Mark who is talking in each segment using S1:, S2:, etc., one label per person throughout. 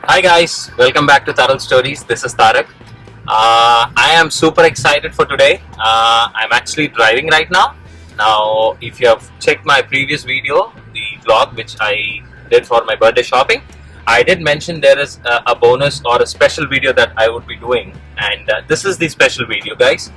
S1: Hi guys, welcome back to TaRaL Stories. This is Tarak. I am super excited for today. I'm actually driving right now. Now, if you have checked my previous video, the vlog which I did for my birthday shopping, I did mention there is a bonus or a special video that I would be doing, and this is the special video, guys.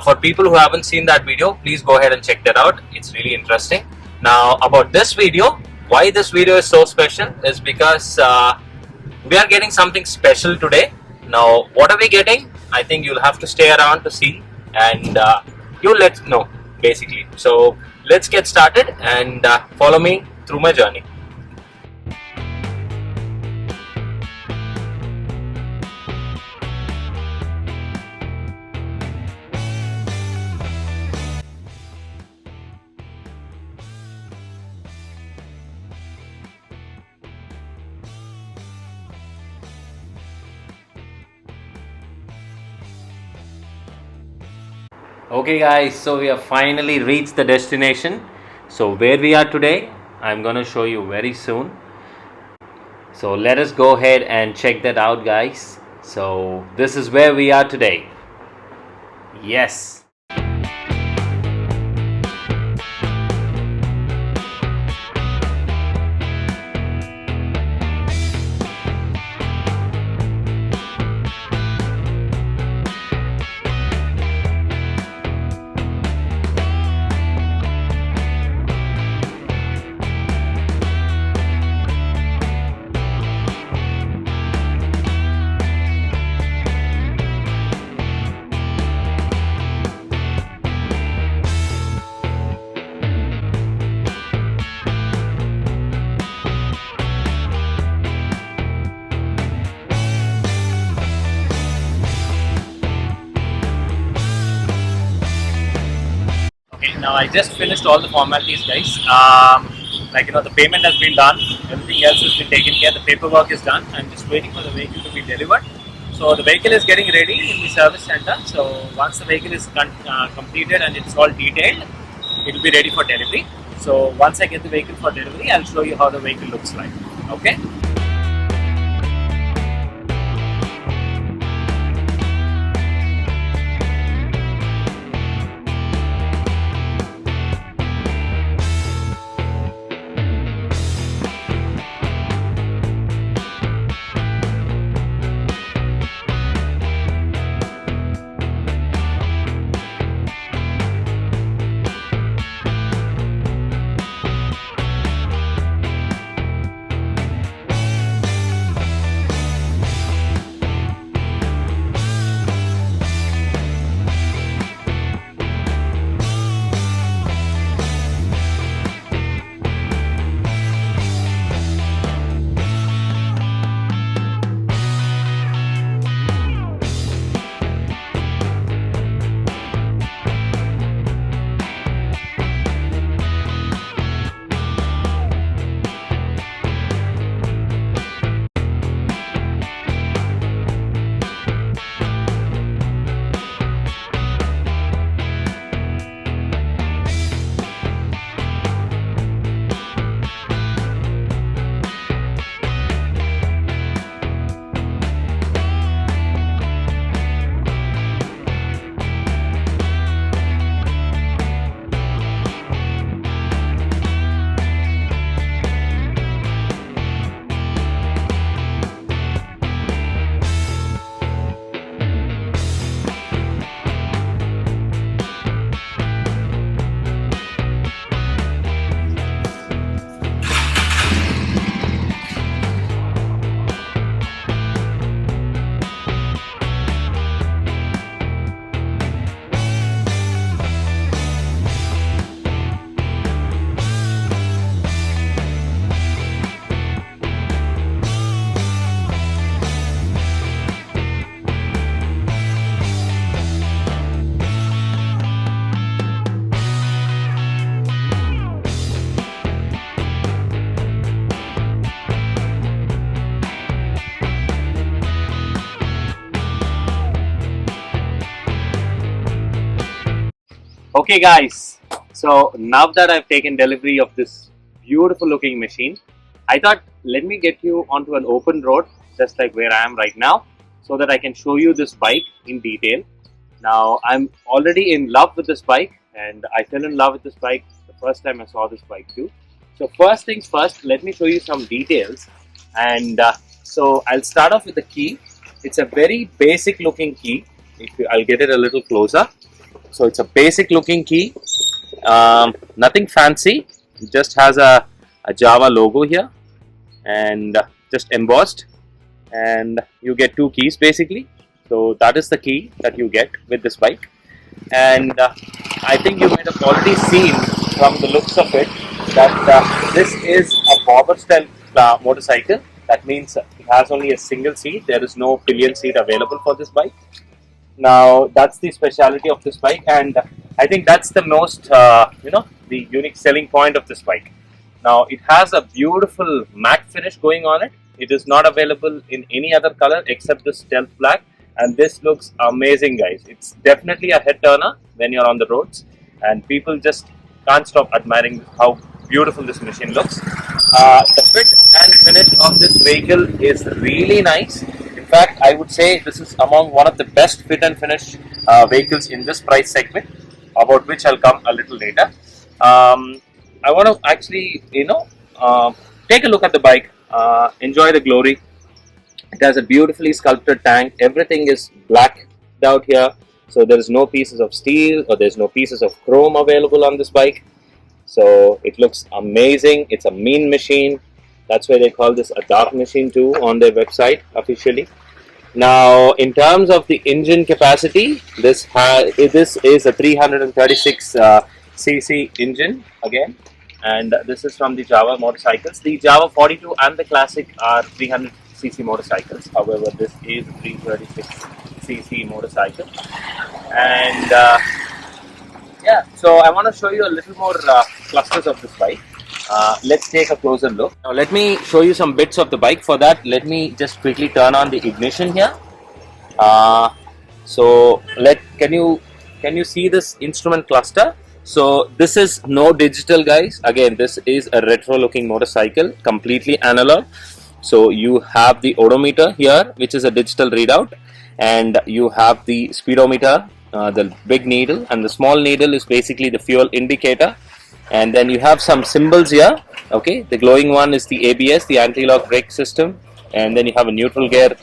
S1: For people who haven't seen that video, please go ahead and check that out. It's really interesting. Now, about this video, why this video is so special is because we are getting something special today. Now, what are we getting? I think you'll have to stay around to see, and you'll let know basically. So let's get started and follow me through my journey. Okay guys, so we have finally reached the destination. So where we are today, I'm gonna show you very soon. So let us go ahead and check that out, guys. So this is where we are today. Yes. Okay, now I just finished all the formalities, guys. The payment has been done, everything else has been taken care, the paperwork is done. I'm just waiting for the vehicle to be delivered. So the vehicle is getting ready in the service center. So once the vehicle is completed and it's all detailed, it will be ready for delivery. So once I get the vehicle for delivery, I'll show you how the vehicle looks like. Okay. Okay guys, so now that I've taken delivery of this beautiful looking machine, I thought let me get you onto an open road just like where I am right now, so that I can show you this bike in detail. Now, I'm already in love with this bike, and I fell in love with this bike the first time I saw this bike too. So first things first, let me show you some details. And so I'll start off with the key. It's a very basic looking key. I'll get it a little closer. So it's a basic looking key, nothing fancy. It just has a JAWA logo here, and just embossed, and you get two keys basically. So that is the key that you get with this bike. And I think you might have already seen from the looks of it that this is a bobber style motorcycle. That means it has only a single seat. There is no pillion seat available for this bike. Now that's the speciality of this bike, and I think that's the most the unique selling point of this bike. Now it has a beautiful matte finish going on it. It is not available in any other color except the stealth black, and this looks amazing, guys. It's definitely a head turner when you're on the roads, and people just can't stop admiring how beautiful this machine looks. The fit and finish of this vehicle is really nice. In fact, I would say this is among one of the best fit and finish vehicles in this price segment, about which I'll come a little later. I want to actually, take a look at the bike, enjoy the glory. It has a beautifully sculpted tank. Everything is blacked out here, so there is no pieces of steel or there's no pieces of chrome available on this bike. So it looks amazing. It's a mean machine. That's why they call this a dark machine too on their website officially. Now, in terms of the engine capacity, this is a 336 cc engine again, and this is from the JAWA motorcycles. The JAWA 42 and the Classic are 300 cc motorcycles. However, this is a 336 cc motorcycle, and yeah. So I want to show you a little more clusters of this bike. Let's take a closer look. Now let me show you some bits of the bike. For that, let me just quickly turn on the ignition here. Can you see this instrument cluster? So this is no digital, guys. Again, this is a retro looking motorcycle, completely analog. So you have the odometer here, which is a digital readout, and you have the speedometer, the big needle, and the small needle is basically the fuel indicator. And then you have some symbols here. Okay, the glowing one is the ABS, the anti-lock brake system, and then you have a neutral gear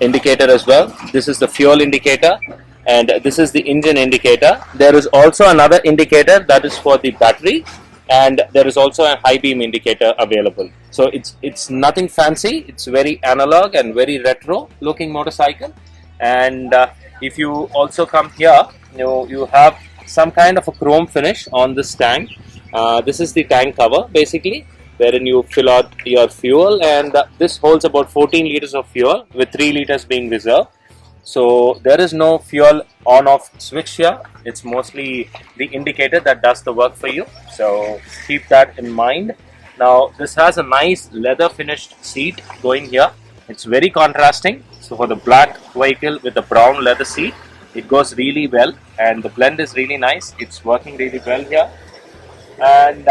S1: indicator as well. This is the fuel indicator, and this is the engine indicator. There is also another indicator that is for the battery, and there is also a high beam indicator available. So it's nothing fancy. It's very analog and very retro looking motorcycle. And if you also come here, you have some kind of a chrome finish on this tank. This is the tank cover basically, wherein you fill out your fuel, and this holds about 14 liters of fuel with 3 liters being reserved. So there is no fuel on off switch here. It's mostly the indicator that does the work for you, so keep that in mind. Now this has a nice leather finished seat going here. It's very contrasting. So for the black vehicle with the brown leather seat, it goes really well, and the blend is really nice. It's working really well here. And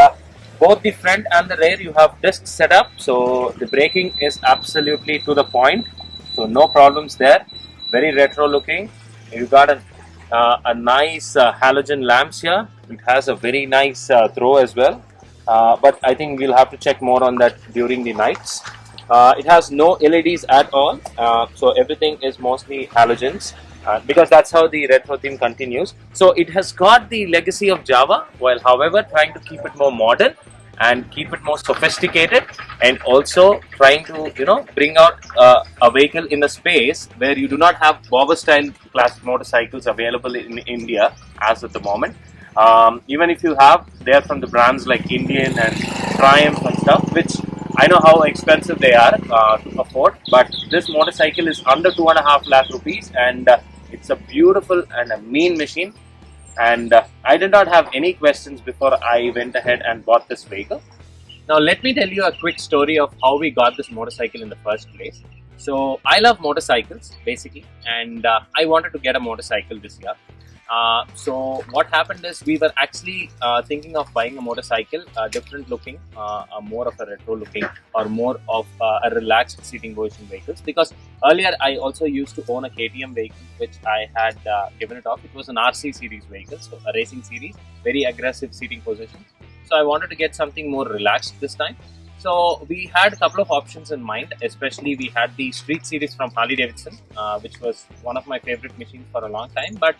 S1: both the front and the rear you have discs set up, so the braking is absolutely to the point, so no problems there. Very retro looking. You got a nice halogen lamps here. It has a very nice throw as well, but I think we'll have to check more on that during the nights. It has no LEDs at all, so everything is mostly halogens. Because that's how the retro theme continues. So it has got the legacy of JAWA, while however trying to keep it more modern and keep it more sophisticated, and also trying to bring out a vehicle in a space where you do not have bobber style classic motorcycles available in India as at the moment. Even if you have, they're from the brands like Indian and Triumph and stuff, which I know how expensive they are to afford, but this motorcycle is under 2.5 lakh rupees, and it's a beautiful and a mean machine. And I did not have any questions before I went ahead and bought this vehicle. Now let me tell you a quick story of how we got this motorcycle in the first place. So I love motorcycles basically, and I wanted to get a motorcycle this year. So what happened is we were actually thinking of buying a motorcycle, different looking, more of a retro looking or more of a relaxed seating position vehicles, because earlier I also used to own a KTM vehicle which I had given it off. It was an RC series vehicle, so a racing series, very aggressive seating position. So I wanted to get something more relaxed this time. So we had a couple of options in mind, especially we had the Street series from Harley Davidson, which was one of my favorite machines for a long time. But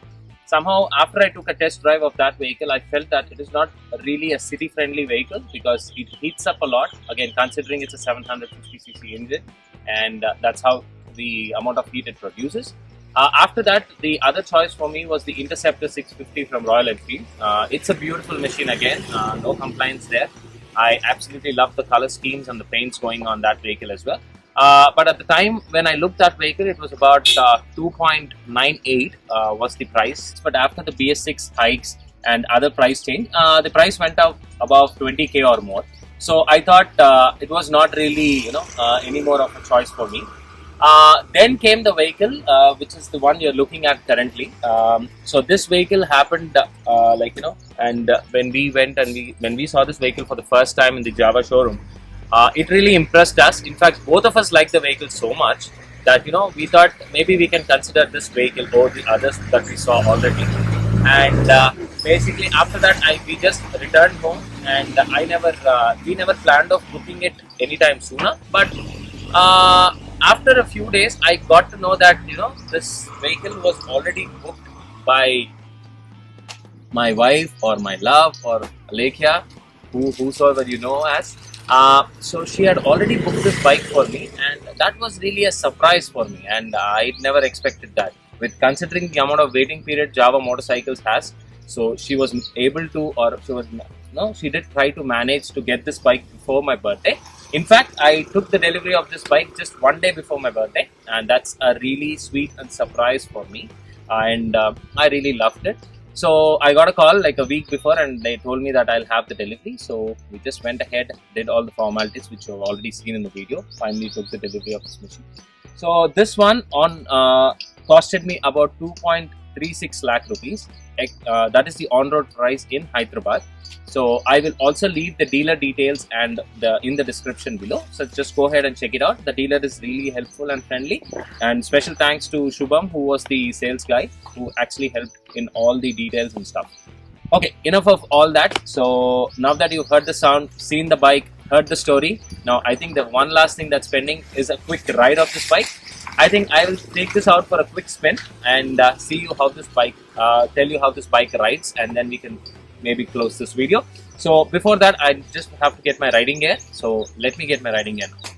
S1: somehow after I took a test drive of that vehicle, I felt that it is not really a city friendly vehicle because it heats up a lot, again considering it's a 750cc engine, and that's how the amount of heat it produces. After that, the other choice for me was the Interceptor 650 from Royal Enfield. It's a beautiful machine again, no complaints there. I absolutely love the color schemes and the paints going on that vehicle as well. But at the time when I looked at vehicle, it was about 2.98 was the price. But after the BS6 hikes and other price change, the price went up above 20k or more. So I thought it was not really, any more of a choice for me. Then came the vehicle, which is the one you're looking at currently. So this vehicle happened, and when we went and when we saw this vehicle for the first time in the JAWA showroom, it really impressed us. In fact, both of us liked the vehicle so much that we thought maybe we can consider this vehicle over the others that we saw already. And basically after that, we just returned home, and we never planned of booking it anytime sooner. But after a few days, I got to know that this vehicle was already booked by my wife or my love or Alekhya, whosoever you know as. So she had already booked this bike for me, and that was really a surprise for me, and I never expected that. With considering the amount of waiting period JAWA motorcycles has, so she was able to, or she did try to manage to get this bike before my birthday. In fact, I took the delivery of this bike just one day before my birthday, and that's a really sweet and surprise for me, and I really loved it. So I got a call like a week before, and they told me that I'll have the delivery. So we just went ahead, did all the formalities which you've already seen in the video. Finally took the delivery of this machine. So this one costed me about 2.36 lakh rupees. That is the on-road price in Hyderabad. So I will also leave the dealer details and in the description below. So just go ahead and check it out. The dealer is really helpful and friendly. And special thanks to Subham, who was the sales guy, who actually helped in all the details and stuff. Okay, enough of all that. So now that you've heard the sound, seen the bike, heard the story, now I think the one last thing that's pending is a quick ride of this bike. I think I will take this out for a quick spin and see you how this bike, tell you how this bike rides, and then we can maybe close this video. So before that, I just have to get my riding gear. So let me get my riding gear now.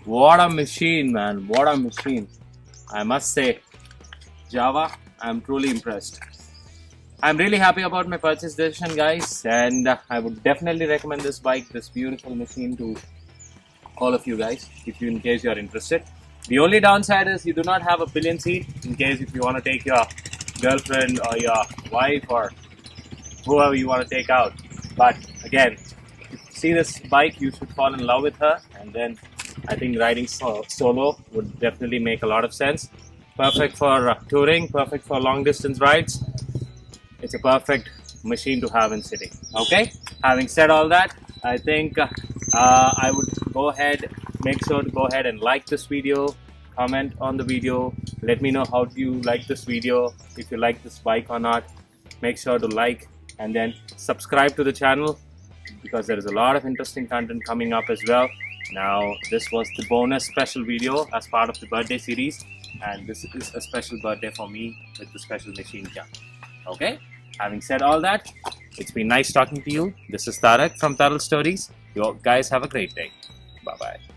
S1: What a machine, man. What a machine. I must say, Java, I'm truly impressed. I'm really happy about my purchase decision, guys, and I would definitely recommend this bike, this beautiful machine, to all of you guys, in case you're interested. The only downside is you do not have a pillion seat in case if you want to take your girlfriend or your wife or whoever you want to take out. But again, if you see this bike, you should fall in love with her, and then I think riding solo would definitely make a lot of sense. Perfect for touring, perfect for long distance rides. It's a perfect machine to have in city. Okay, having said all that, I think I would make sure to go ahead and like this video, comment on the video, let me know how do you like this video, if you like this bike or not. Make sure to like and then subscribe to the channel because there is a lot of interesting content coming up as well. Now, this was the bonus special video as part of the birthday series, and this is a special birthday for me with the special machine cam. Okay, having said all that, it's been nice talking to you. This is Tarak from TaRaL Stories. You guys have a great day. Bye bye.